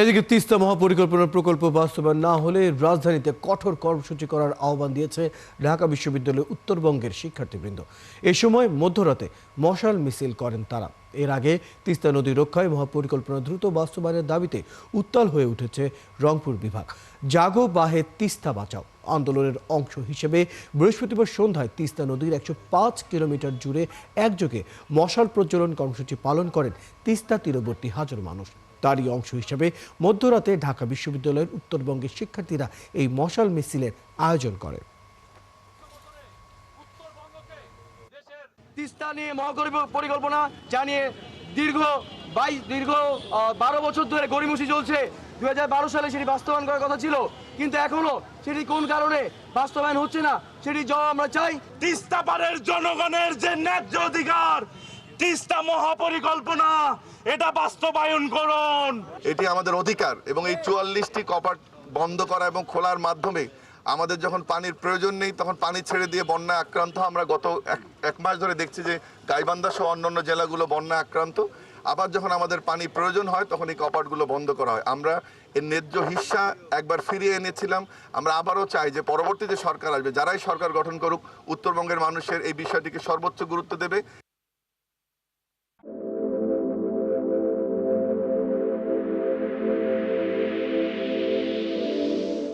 এদিকে তিস্তা মহাপরিকল্পনা প্রকল্প বাস্তবায়ন না হলে রাজধানীতে কঠোর কর্মসূচি করার আহ্বান দিয়েছে ঢাকা বিশ্ববিদ্যালয়ের উত্তরবঙ্গের শিক্ষার্থীবৃন্দ। এ সময় মধ্যরাতে মশাল মিছিল করেন তারা। এর আগে তিস্তা নদী রক্ষায় মহাপরিকল্পনা দ্রুত বাস্তবায়নের দাবিতে উত্তাল হয়ে উঠেছে রংপুর বিভাগ। জাগো বাহে তিস্তা বাঁচাও আন্দোলনের অংশ হিসেবে বৃহস্পতিবার সন্ধ্যায় তিস্তা নদীর 105 কিলোমিটার জুড়ে একযোগে মশাল প্রজ্বলন কর্মসূচি পালন করেন তিস্তা তীরবর্তী হাজার মানুষ। তারই অংশ হিসেবে মধ্যরাতে ঢাকা বিশ্ববিদ্যালয়ের উত্তরবঙ্গের শিক্ষার্থীরা এই মশাল মিছিলের আয়োজন করে। তিস্তা নিয়ে পরিকল্পনা জানিয়ে দীর্ঘ 12 বছর ধরে গড়িমসি চলছে। 2012 সালে সেটি বাস্তবায়ন করার কথা ছিল, কিন্তু এখনো সেটি কোন কারণে বাস্তবায়ন হচ্ছে না সেটি জবাব আমরা চাই। তিস্তা পাড়ের জনগণের যে ন্যায্য অধিকার, তিস্তা মহাপরিকল্পনা, এটা বাস্তবায়ন করুন। এটি আমাদের অধিকার এবং এই 44টি কপাট বন্ধ করা এবং খোলার মাধ্যমে আমাদের যখন পানির প্রয়োজন নেই তখন পানি ছেড়ে দিয়ে বন্যায় আক্রান্ত। আমরা গত এক মাস ধরে দেখছি যে গাইবান্ধা সহ অন্যান্য জেলাগুলো বন্যায় আক্রান্ত। আবার যখন আমাদের পানি প্রয়োজন হয় তখন এই কপাটগুলো বন্ধ করা হয়। আমরা এর ন্যায্য হিস্সা একবার ফিরিয়ে এনেছিলাম। আমরা আবারও চাই যে পরবর্তী যে সরকার আসবে, যারাই সরকার গঠন করুক, উত্তরবঙ্গের মানুষের এই বিষয়টিকে সর্বোচ্চ গুরুত্ব দেবে।